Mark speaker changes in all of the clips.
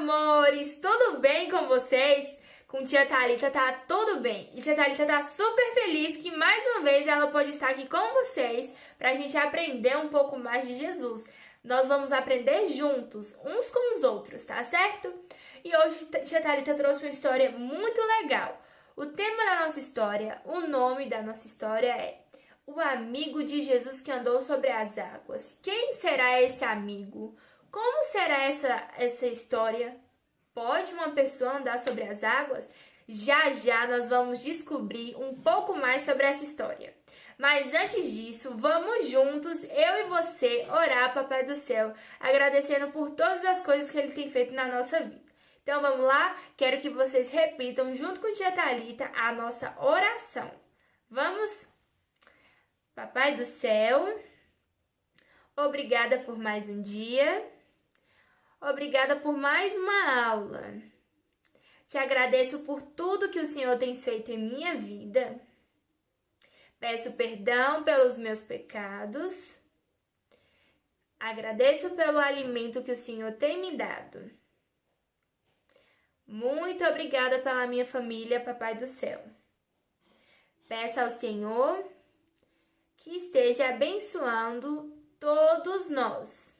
Speaker 1: amores! Tudo bem com vocês? Com tia Thalita tá tudo bem. E tia Thalita tá super feliz que mais uma vez ela pode estar aqui com vocês pra gente aprender um pouco mais de Jesus. Nós vamos aprender juntos, uns com os outros, tá certo? E hoje tia Thalita trouxe uma história muito legal. O tema da nossa história, o nome da nossa história é O Amigo de Jesus que Andou sobre as Águas. Quem será esse amigo? Como será essa história? Pode uma pessoa andar sobre as águas? Já já nós vamos descobrir um pouco mais sobre essa história. Mas antes disso, vamos juntos, eu e você, orar, Papai do Céu, agradecendo por todas as coisas que Ele tem feito na nossa vida. Então vamos lá? Quero que vocês repitam junto com tia Thalita a nossa oração. Vamos? Papai do Céu, obrigada por mais um dia. Obrigada por mais uma aula. Te agradeço por tudo que o Senhor tem feito em minha vida. Peço perdão pelos meus pecados. Agradeço pelo alimento que o Senhor tem me dado. Muito obrigada pela minha família, Papai do Céu. Peço ao Senhor que esteja abençoando todos nós.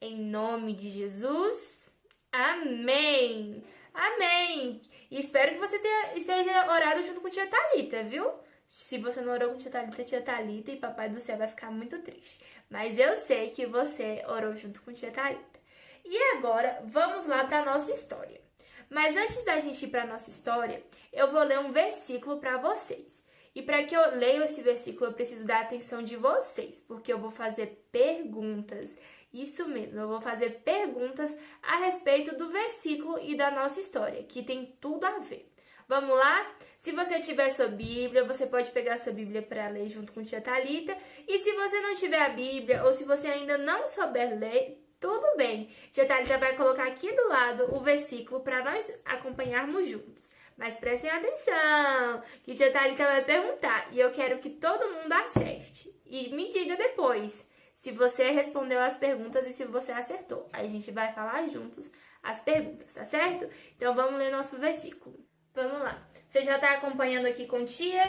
Speaker 1: Em nome de Jesus, amém! Amém! E espero que você esteja orado junto com tia Thalita, viu? Se você não orou com tia Thalita e Papai do Céu vai ficar muito triste. Mas eu sei que você orou junto com tia Thalita. E agora, vamos lá para a nossa história. Mas antes da gente ir para a nossa história, eu vou ler um versículo para vocês. E para que eu leia esse versículo, eu preciso da atenção de vocês, porque eu vou fazer perguntas. Isso mesmo, eu vou fazer perguntas a respeito do versículo e da nossa história, que tem tudo a ver. Vamos lá? Se você tiver sua Bíblia, você pode pegar sua Bíblia para ler junto com tia Thalita. E se você não tiver a Bíblia, ou se você ainda não souber ler, tudo bem. Tia Thalita vai colocar aqui do lado o versículo para nós acompanharmos juntos. Mas prestem atenção, que tia Thalita vai perguntar e eu quero que todo mundo acerte. E me diga depois se você respondeu as perguntas e se você acertou. Aí a gente vai falar juntos as perguntas, tá certo? Então vamos ler nosso versículo. Vamos lá. Você já está acompanhando aqui com tia?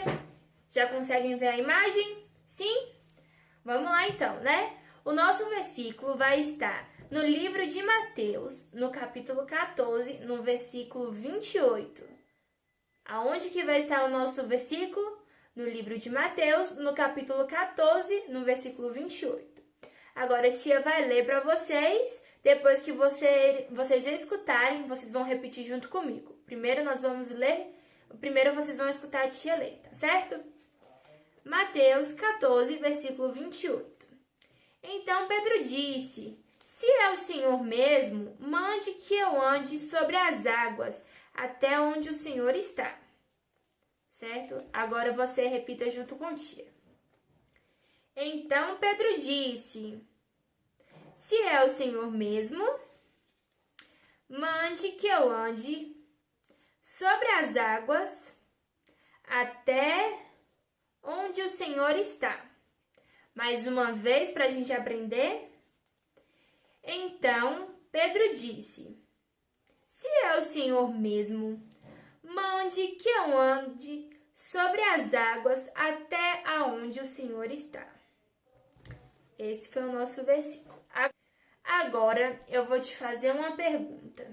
Speaker 1: Já conseguem ver a imagem? Sim? Vamos lá então, né? O nosso versículo vai estar no livro de Mateus, no capítulo 14, no versículo 28. Aonde que vai estar o nosso versículo? No livro de Mateus, no capítulo 14, no versículo 28. Agora a tia vai ler para vocês, depois que vocês escutarem, vocês vão repetir junto comigo. Primeiro vocês vão escutar a tia ler, tá certo? Mateus 14, versículo 28. Então Pedro disse: Se é o Senhor mesmo, mande que eu ande sobre as águas, até onde o Senhor está. Certo? Agora você repita junto com a tia. Então Pedro disse: Se é o Senhor mesmo, mande que eu ande sobre as águas até onde o Senhor está. Mais uma vez para a gente aprender. Então Pedro disse: Se é o Senhor mesmo, mande que eu ande sobre as águas até aonde o Senhor está. Esse foi o nosso versículo. Agora eu vou te fazer uma pergunta.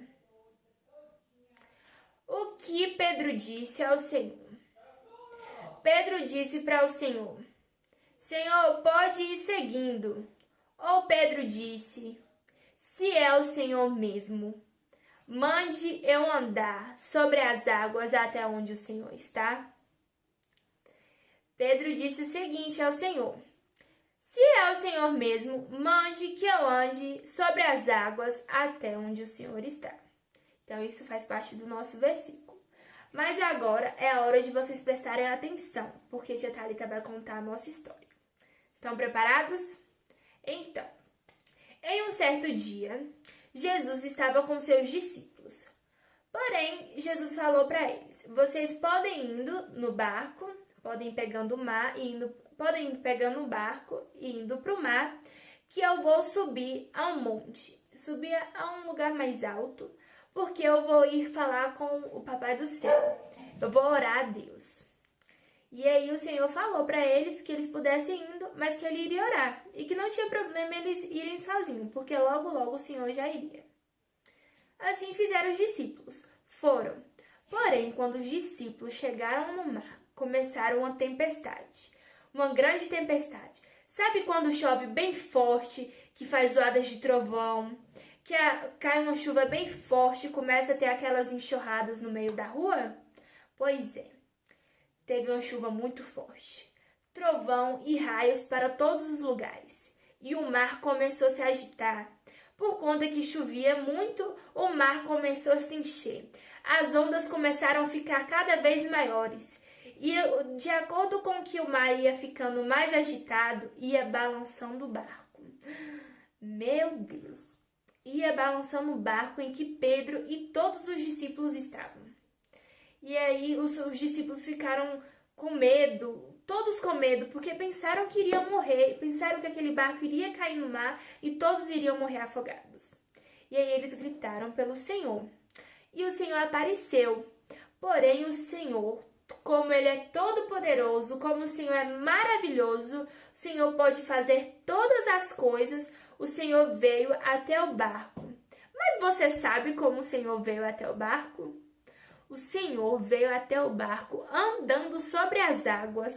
Speaker 1: O que Pedro disse ao Senhor? Pedro disse para o Senhor: Senhor, pode ir seguindo. Ou Pedro disse: Se é o Senhor mesmo, mande eu andar sobre as águas até onde o Senhor está. Pedro disse o seguinte ao Senhor: Se é o Senhor mesmo, mande que eu ande sobre as águas até onde o Senhor está. Então isso faz parte do nosso versículo. Mas agora é a hora de vocês prestarem atenção, porque tia Thalita vai contar a nossa história. Estão preparados? Então, em um certo dia, Jesus estava com seus discípulos. Porém, Jesus falou para eles: Vocês podem ir no barco, podem ir pegando o barco e indo para o mar, que eu vou subir ao monte. subir a um lugar mais alto, porque eu vou ir falar com o Papai do Céu. Eu vou orar a Deus. E aí o Senhor falou para eles que eles pudessem ir, mas que ele iria orar. E que não tinha problema eles irem sozinhos, porque logo, logo o Senhor já iria. Assim fizeram os discípulos. Foram. Porém, quando os discípulos chegaram no mar, começaram uma tempestade. Uma grande tempestade. Sabe quando chove bem forte, que faz zoadas de trovão, que cai uma chuva bem forte e começa a ter aquelas enxurradas no meio da rua? Pois é. Teve uma chuva muito forte, trovão e raios para todos os lugares, e o mar começou a se agitar. Por conta que chovia muito, o mar começou a se encher. As ondas começaram a ficar cada vez maiores, e de acordo com que o mar ia ficando mais agitado, ia balançando o barco. Meu Deus! Ia balançando o barco em que Pedro e todos os discípulos estavam. E aí os discípulos ficaram com medo, todos com medo, porque pensaram que iriam morrer, pensaram que aquele barco iria cair no mar e todos iriam morrer afogados. E aí eles gritaram pelo Senhor. E o Senhor apareceu. Porém o Senhor, como Ele é todo poderoso, como o Senhor é maravilhoso, o Senhor pode fazer todas as coisas, o Senhor veio até o barco. Mas você sabe como o Senhor veio até o barco? O Senhor veio até o barco andando sobre as águas.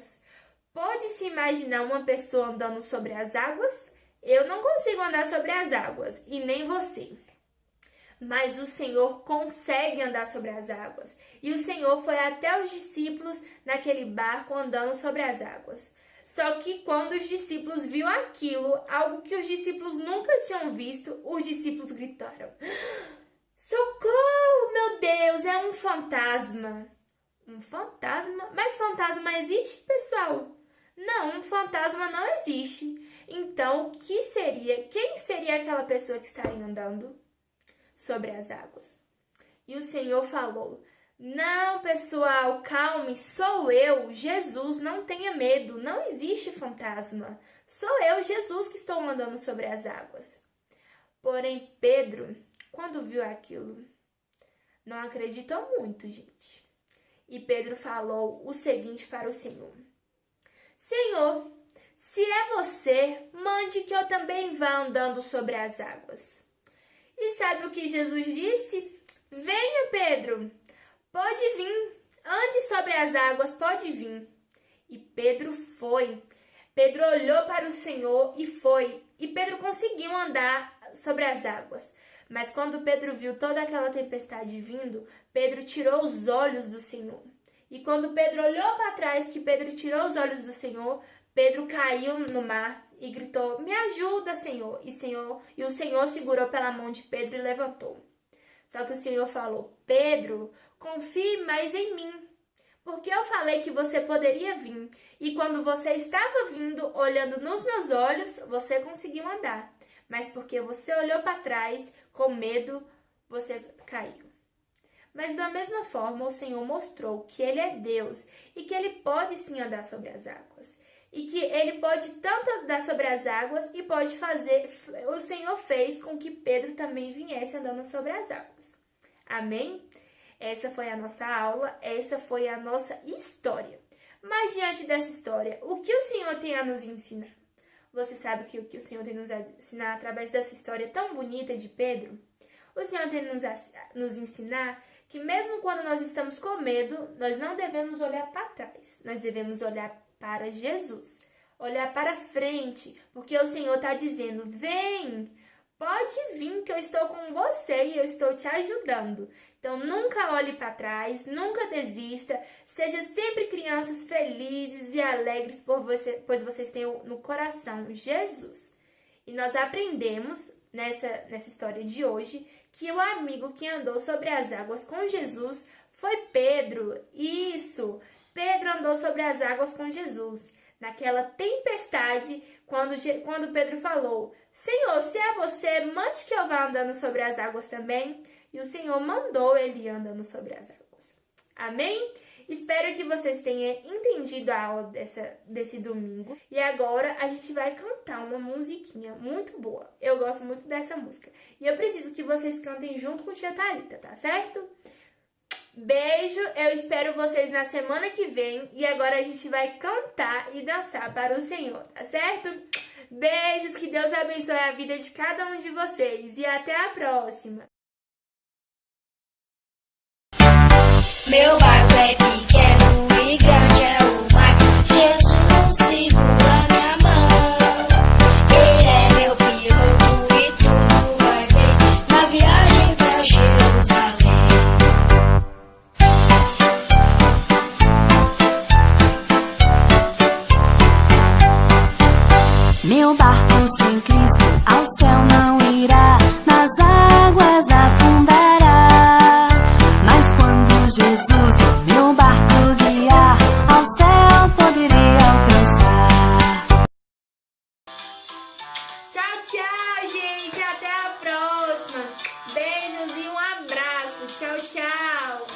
Speaker 1: Pode-se imaginar uma pessoa andando sobre as águas? Eu não consigo andar sobre as águas, e nem você. Mas o Senhor consegue andar sobre as águas. E o Senhor foi até os discípulos naquele barco andando sobre as águas. Só que quando os discípulos viram aquilo, algo que os discípulos nunca tinham visto, os discípulos gritaram: socorro, meu Deus, é um fantasma. Um fantasma? Mas fantasma existe, pessoal? Não, um fantasma não existe. Então, o que seria? Quem seria aquela pessoa que estaria andando sobre as águas? E o Senhor falou: não, pessoal, calme, sou eu, Jesus, não tenha medo, não existe fantasma. Sou eu, Jesus, que estou andando sobre as águas. Porém, Pedro, quando viu aquilo, não acreditou muito, gente. E Pedro falou o seguinte para o Senhor: Senhor, se é você, mande que eu também vá andando sobre as águas. E sabe o que Jesus disse? Venha, Pedro, pode vir, ande sobre as águas, pode vir. E Pedro foi. Pedro olhou para o Senhor e foi. E Pedro conseguiu andar sobre as águas. Mas quando Pedro viu toda aquela tempestade vindo, Pedro tirou os olhos do Senhor. E quando Pedro olhou para trás, que Pedro tirou os olhos do Senhor, Pedro caiu no mar e gritou: me ajuda, Senhor. E o Senhor segurou pela mão de Pedro e levantou. Só que o Senhor falou: Pedro, confie mais em mim, porque eu falei que você poderia vir. E quando você estava vindo, olhando nos meus olhos, você conseguiu andar. Mas porque você olhou para trás, com medo, você caiu. Mas da mesma forma, o Senhor mostrou que Ele é Deus e que Ele pode sim andar sobre as águas. E que Ele pode tanto andar sobre as águas e pode fazer... O Senhor fez com que Pedro também viesse andando sobre as águas. Amém? Essa foi a nossa aula, essa foi a nossa história. Mas diante dessa história, o que o Senhor tem a nos ensinar? Você sabe que o que o Senhor tem a nos ensinar através dessa história tão bonita de Pedro? O Senhor tem a nos ensinar que mesmo quando nós estamos com medo, nós não devemos olhar para trás. Nós devemos olhar para Jesus. Olhar para frente, porque o Senhor está dizendo: vem, pode vir que eu estou com você e eu estou te ajudando. Então nunca olhe para trás, nunca desista. Seja sempre crianças felizes e alegres pois vocês têm no coração Jesus. E nós aprendemos nessa história de hoje que o amigo que andou sobre as águas com Jesus foi Pedro. Isso! Pedro andou sobre as águas com Jesus. Naquela tempestade, quando Pedro falou: Senhor, se é você, mande que eu vá andando sobre as águas também. E o Senhor mandou ele andando sobre as águas. Amém? Espero que vocês tenham entendido a aula desse domingo. E agora a gente vai cantar uma musiquinha muito boa. Eu gosto muito dessa música. E eu preciso que vocês cantem junto com a tia Thalita, tá certo? Beijo, eu espero vocês na semana que vem. E agora a gente vai cantar e dançar para o Senhor, tá certo? Beijos, que Deus abençoe a vida de cada um de vocês. E até a próxima!
Speaker 2: Meu bairro é pequeno e grande é o mar. Jesus segura minha mão. Ele é meu piloto e tudo vai bem na viagem pra Jerusalém.
Speaker 3: Meu barco sem Cristo ao céu não irá, nas águas afundará. Mas quando Jesus o meu barco guiar, ao céu poderei alcançar.
Speaker 1: Tchau, tchau, gente! Até a próxima! Beijos e um abraço! Tchau, tchau!